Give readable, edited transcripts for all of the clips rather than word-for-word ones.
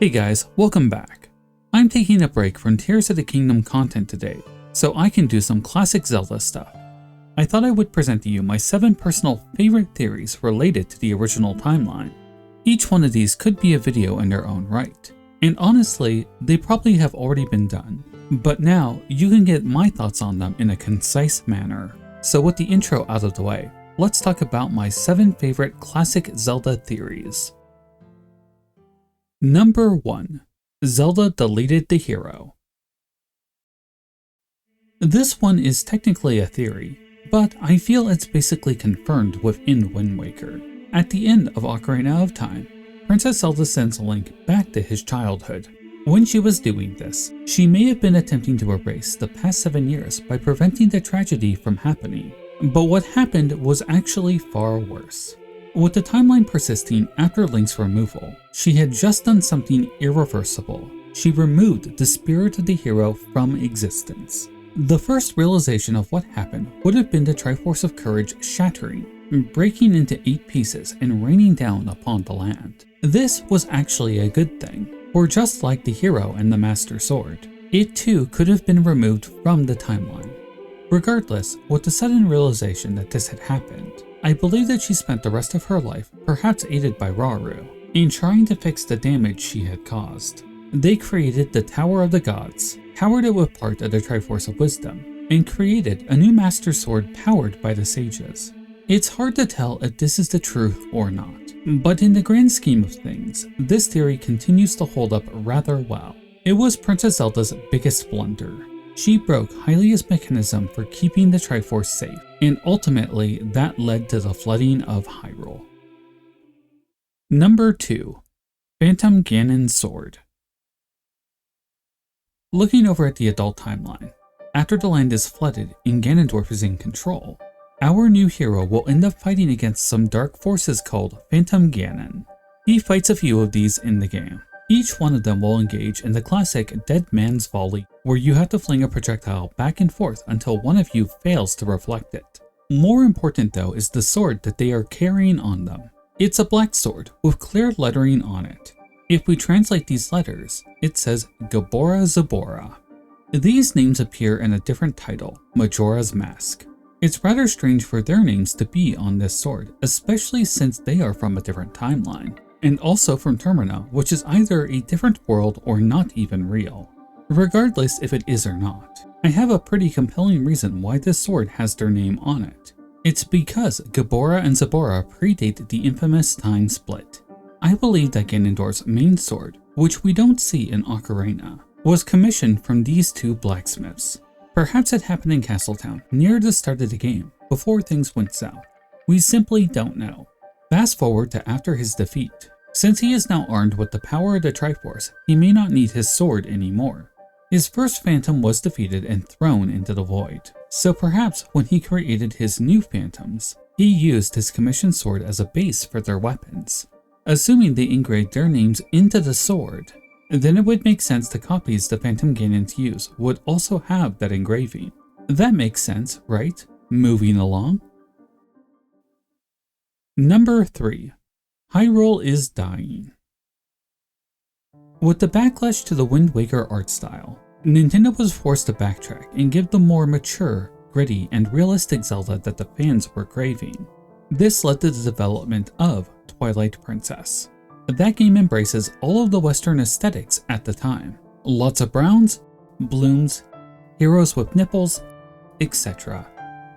Hey guys, welcome back. I'm taking a break from Tears of the Kingdom content today, so I can do some classic Zelda stuff. I thought I would present to you my 7 personal favorite theories related to the original timeline. Each one of these could be a video in their own right, and honestly, they probably have already been done, but now you can get my thoughts on them in a concise manner. So with the intro out of the way, let's talk about my 7 favorite classic Zelda theories. Number 1. Zelda deleted the hero. This one is technically a theory, but I feel it's basically confirmed within Wind Waker. At the end of Ocarina of Time, Princess Zelda sends Link back to his childhood. When she was doing this, she may have been attempting to erase the past 7 years by preventing the tragedy from happening. But what happened was actually far worse. With the timeline persisting after Link's removal, she had just done something irreversible. She removed the spirit of the hero from existence. The first realization of what happened would have been the Triforce of Courage shattering, breaking into 8 pieces and raining down upon the land. This was actually a good thing, for just like the hero and the Master Sword, it too could have been removed from the timeline. Regardless, with the sudden realization that this had happened, I believe that she spent the rest of her life, perhaps aided by Lorule, in trying to fix the damage she had caused. They created the Tower of the Gods, powered it with part of the Triforce of Wisdom, and created a new Master Sword powered by the Sages. It's hard to tell if this is the truth or not, but in the grand scheme of things, this theory continues to hold up rather well. It was Princess Zelda's biggest blunder. She broke Hylia's mechanism for keeping the Triforce safe, and ultimately that led to the flooding of Hyrule. Number 2. Phantom Ganon's Sword. Looking over at the adult timeline, after the land is flooded and Ganondorf is in control, our new hero will end up fighting against some dark forces called Phantom Ganon. He fights a few of these in the game. Each one of them will engage in the classic Dead Man's Volley, where you have to fling a projectile back and forth until one of you fails to reflect it. More important though is the sword that they are carrying on them. It's a black sword with clear lettering on it. If we translate these letters, it says Gabora Zabora. These names appear in a different title, Majora's Mask. It's rather strange for their names to be on this sword, especially since they are from a different timeline, and also from Termina, which is either a different world or not even real. Regardless if it is or not, I have a pretty compelling reason why this sword has their name on it. It's because Gabora and Zabora predate the infamous time split. I believe that Ganondorf's main sword, which we don't see in Ocarina, was commissioned from these 2 blacksmiths. Perhaps it happened in Castletown near the start of the game, before things went south. We simply don't know. Fast forward to after his defeat. Since he is now armed with the power of the Triforce, he may not need his sword anymore. His first Phantom was defeated and thrown into the void, so perhaps when he created his new Phantoms, he used his commissioned sword as a base for their weapons. Assuming they engraved their names into the sword, then it would make sense the copies the Phantom Ganons use would also have that engraving. That makes sense, right? Moving along. Number 3. Hyrule is dying. With the backlash to the Wind Waker art style, Nintendo was forced to backtrack and give the more mature, gritty, and realistic Zelda that the fans were craving. This led to the development of Twilight Princess. That game embraces all of the Western aesthetics at the time. Lots of browns, blooms, heroes with nipples, etc.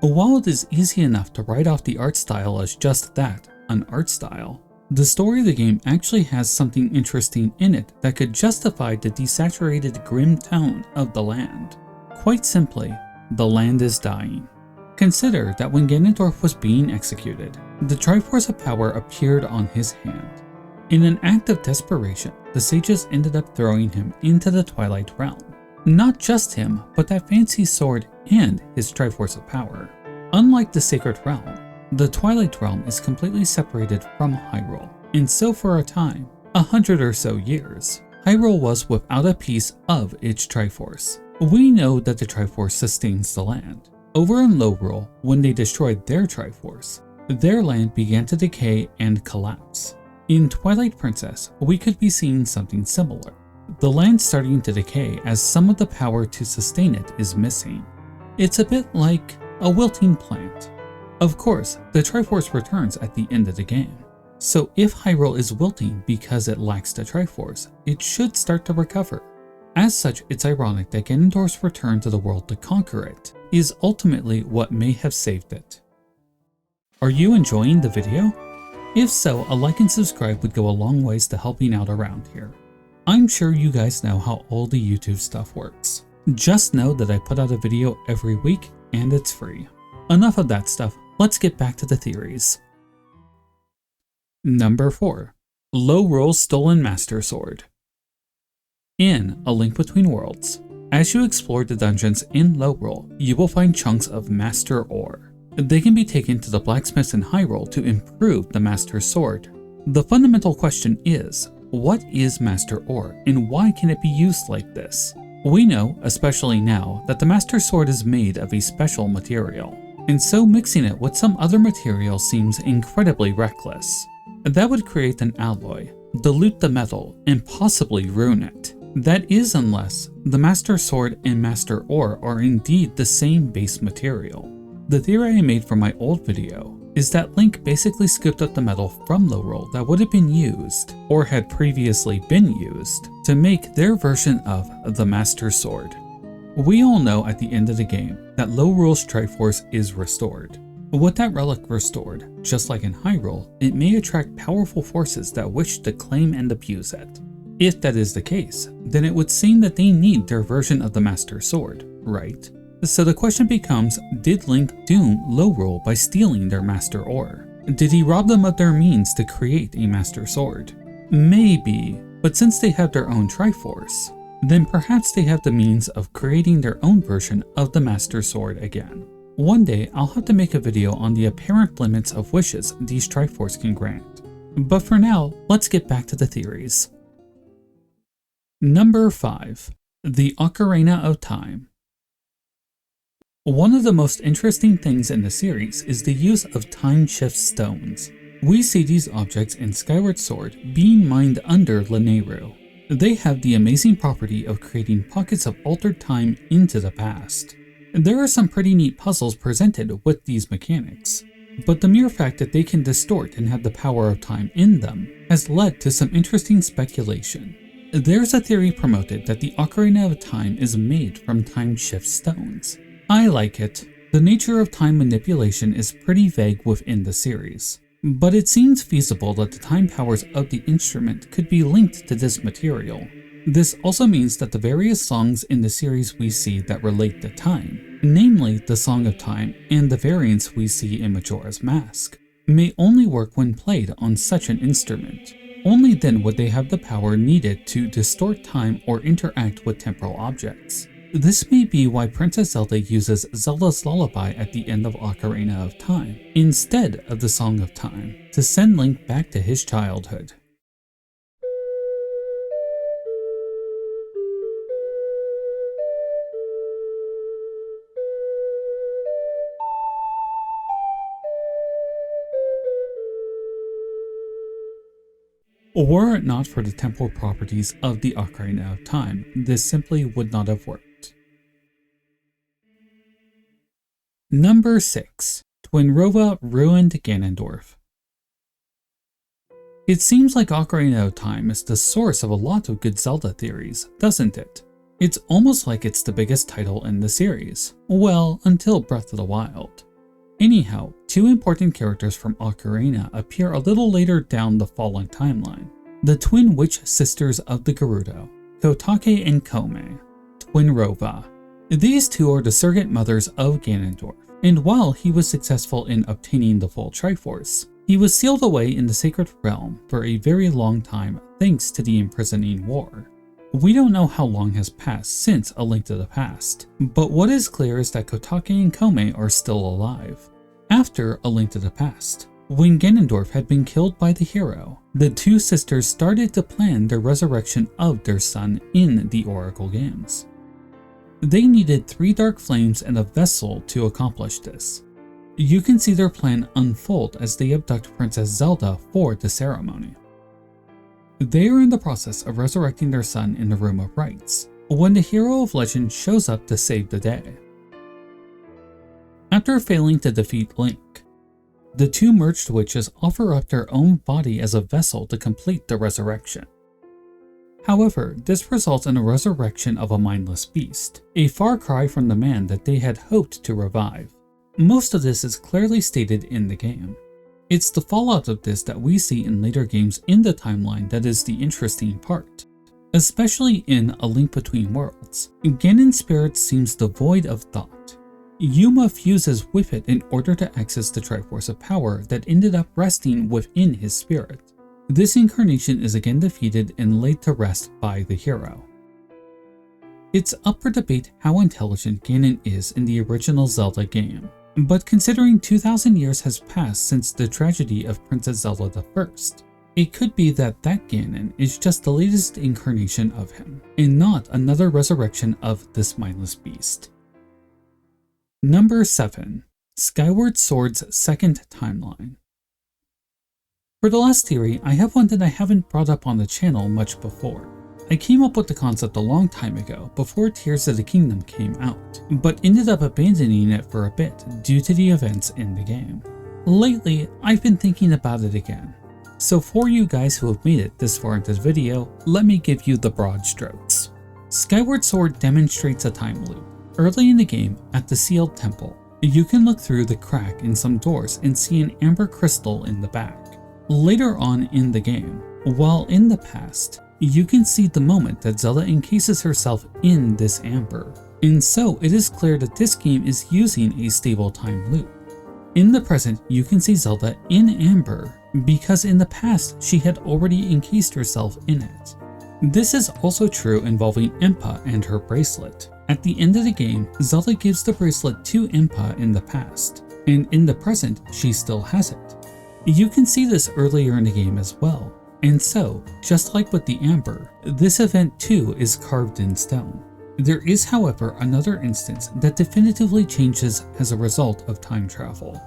While it is easy enough to write off the art style as just that, an art style, the story of the game actually has something interesting in it that could justify the desaturated grim tone of the land. Quite simply, the land is dying. Consider that when Ganondorf was being executed, the Triforce of Power appeared on his hand. In an act of desperation, the sages ended up throwing him into the Twilight Realm. Not just him, but that fancy sword and his Triforce of Power. Unlike the Sacred Realm, the Twilight Realm is completely separated from Hyrule, and so for a time, 100 or so years, Hyrule was without a piece of its Triforce. We know that the Triforce sustains the land. Over in Lorule, when they destroyed their Triforce, their land began to decay and collapse. In Twilight Princess, we could be seeing something similar. The land starting to decay as some of the power to sustain it is missing. It's a bit like a wilting plant. Of course, the Triforce returns at the end of the game. So if Hyrule is wilting because it lacks the Triforce, it should start to recover. As such, it's ironic that Ganondorf's return to the world to conquer it is ultimately what may have saved it. Are you enjoying the video? If so, a like and subscribe would go a long ways to helping out around here. I'm sure you guys know how all the YouTube stuff works. Just know that I put out a video every week and it's free. Enough of that stuff, let's get back to the theories. Number 4. Lorule's Stolen Master Sword. In A Link Between Worlds, as you explore the dungeons in Lorule, you will find chunks of Master Ore. They can be taken to the blacksmiths in Hyrule to improve the Master Sword. The fundamental question is, what is Master Ore and why can it be used like this? We know, especially now, that the Master Sword is made of a special material, and so mixing it with some other material seems incredibly reckless. That would create an alloy, dilute the metal, and possibly ruin it. That is unless the Master Sword and Master Ore are indeed the same base material. The theory I made for my old video is that Link basically scooped up the metal from Lorule that would have been used, or had previously been used, to make their version of the Master Sword. We all know at the end of the game that Lorule's Triforce is restored. With that relic restored, just like in Hyrule, it may attract powerful forces that wish to claim and abuse it. If that is the case, then it would seem that they need their version of the Master Sword, right? So the question becomes, did Link doom Lorule by stealing their Master Ore? Did he rob them of their means to create a Master Sword? Maybe, but since they have their own Triforce, then perhaps they have the means of creating their own version of the Master Sword again. One day, I'll have to make a video on the apparent limits of wishes these Triforce can grant. But for now, let's get back to the theories. Number 5. The Ocarina of Time. One of the most interesting things in the series is the use of time shift stones. We see these objects in Skyward Sword being mined under Lorule. They have the amazing property of creating pockets of altered time into the past. There are some pretty neat puzzles presented with these mechanics, but the mere fact that they can distort and have the power of time in them has led to some interesting speculation. There's a theory promoted that the Ocarina of Time is made from time shift stones. I like it. The nature of time manipulation is pretty vague within the series, but it seems feasible that the time powers of the instrument could be linked to this material. This also means that the various songs in the series we see that relate to time, namely the Song of Time and the variants we see in Majora's Mask, may only work when played on such an instrument. Only then would they have the power needed to distort time or interact with temporal objects. This may be why Princess Zelda uses Zelda's Lullaby at the end of Ocarina of Time, instead of the Song of Time, to send Link back to his childhood. Were it not for the temporal properties of the Ocarina of Time, this simply would not have worked. Number 6. Twinrova ruined Ganondorf. It seems like Ocarina of Time is the source of a lot of good Zelda theories, doesn't it? It's almost like it's the biggest title in the series. Well, until Breath of the Wild. Anyhow, two important characters from Ocarina appear a little later down the following timeline. The twin witch sisters of the Gerudo, Kotake and Kome, Twinrova. These two are the surrogate mothers of Ganondorf, and while he was successful in obtaining the full Triforce, he was sealed away in the Sacred Realm for a very long time thanks to the imprisoning war. We don't know how long has passed since A Link to the Past, but what is clear is that Kotake and Kome are still alive. After A Link to the Past, when Ganondorf had been killed by the hero, the two sisters started to plan the resurrection of their son in the Oracle Games. They needed 3 dark flames and a vessel to accomplish this. You can see their plan unfold as they abduct Princess Zelda for the ceremony. They are in the process of resurrecting their son in the Room of Rites, when the hero of legend shows up to save the day. After failing to defeat Link, the two merged witches offer up their own body as a vessel to complete the resurrection. However, this results in a resurrection of a mindless beast, a far cry from the man that they had hoped to revive. Most of this is clearly stated in the game. It's the fallout of this that we see in later games in the timeline that is the interesting part. Especially in A Link Between Worlds, Ganon's spirit seems devoid of thought. Yuma fuses with it in order to access the Triforce of Power that ended up resting within his spirit. This incarnation is again defeated and laid to rest by the hero. It's up for debate how intelligent Ganon is in the original Zelda game, but considering 2,000 years has passed since the tragedy of Princess Zelda I, it could be that Ganon is just the latest incarnation of him, and not another resurrection of this mindless beast. Number 7. Skyward Sword's second timeline. For the last theory, I have one that I haven't brought up on the channel much before. I came up with the concept a long time ago, before Tears of the Kingdom came out, but ended up abandoning it for a bit due to the events in the game. Lately, I've been thinking about it again. So for you guys who have made it this far into the video, let me give you the broad strokes. Skyward Sword demonstrates a time loop. Early in the game, at the Sealed Temple, you can look through the crack in some doors and see an amber crystal in the back. Later on in the game, while in the past, you can see the moment that Zelda encases herself in this amber, and so it is clear that this game is using a stable time loop. In the present, you can see Zelda in amber because in the past she had already encased herself in it. This is also true involving Impa and her bracelet. At the end of the game, Zelda gives the bracelet to Impa in the past, and in the present she still has it. You can see this earlier in the game as well, and so, just like with the amber, this event too is carved in stone. There is, however, another instance that definitively changes as a result of time travel.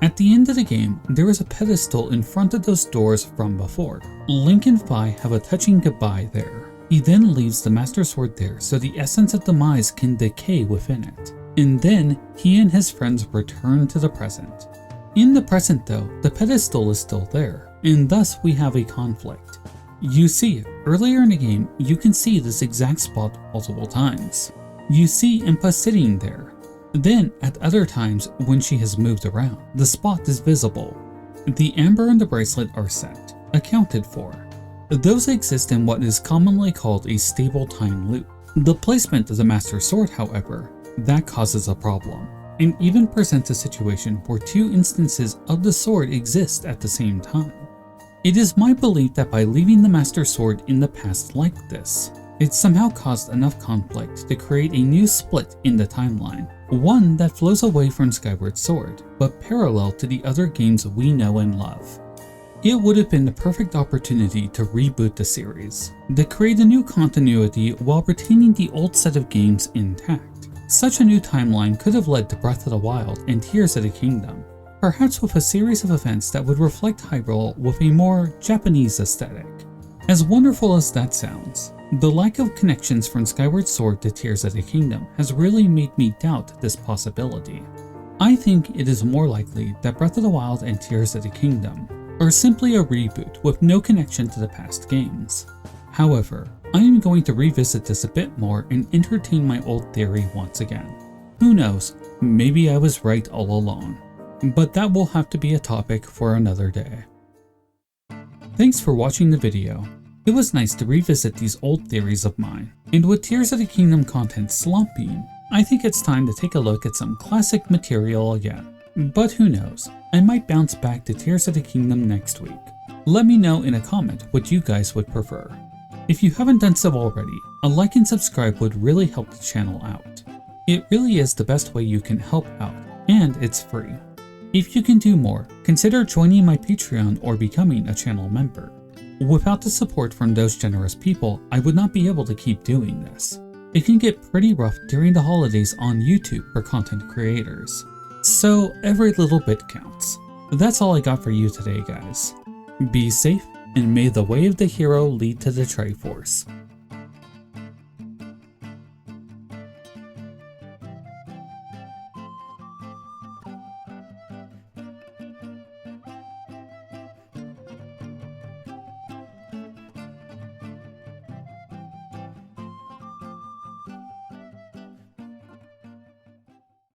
At the end of the game, there is a pedestal in front of those doors from before. Link and Fi have a touching goodbye there. He then leaves the Master Sword there so the essence of demise can decay within it, and then he and his friends return to the present. In the present though, the pedestal is still there, and thus we have a conflict. You see, earlier in the game, you can see this exact spot multiple times. You see Impa sitting there. Then, at other times when she has moved around, the spot is visible. The amber and the bracelet are set, accounted for. Those exist in what is commonly called a stable time loop. The placement of the Master Sword, however, that causes a problem, and even presents a situation where two instances of the sword exist at the same time. It is my belief that by leaving the Master Sword in the past like this, it somehow caused enough conflict to create a new split in the timeline, one that flows away from Skyward Sword, but parallel to the other games we know and love. It would have been the perfect opportunity to reboot the series, to create a new continuity while retaining the old set of games intact. Such a new timeline could have led to Breath of the Wild and Tears of the Kingdom, perhaps with a series of events that would reflect Hyrule with a more Japanese aesthetic. As wonderful as that sounds, the lack of connections from Skyward Sword to Tears of the Kingdom has really made me doubt this possibility. I think it is more likely that Breath of the Wild and Tears of the Kingdom are simply a reboot with no connection to the past games. However, I am going to revisit this a bit more and entertain my old theory once again. Who knows, maybe I was right all along. But that will have to be a topic for another day. Thanks for watching the video. It was nice to revisit these old theories of mine, and with Tears of the Kingdom content slumping, I think it's time to take a look at some classic material again. But who knows, I might bounce back to Tears of the Kingdom next week. Let me know in a comment what you guys would prefer. If you haven't done so already, a like and subscribe would really help the channel out. It really is the best way you can help out, and it's free. If you can do more, consider joining my Patreon or becoming a channel member. Without the support from those generous people, I would not be able to keep doing this. It can get pretty rough during the holidays on YouTube for content creators. So every little bit counts. That's all I got for you today, guys. Be safe, and may the way of the hero lead to the Triforce.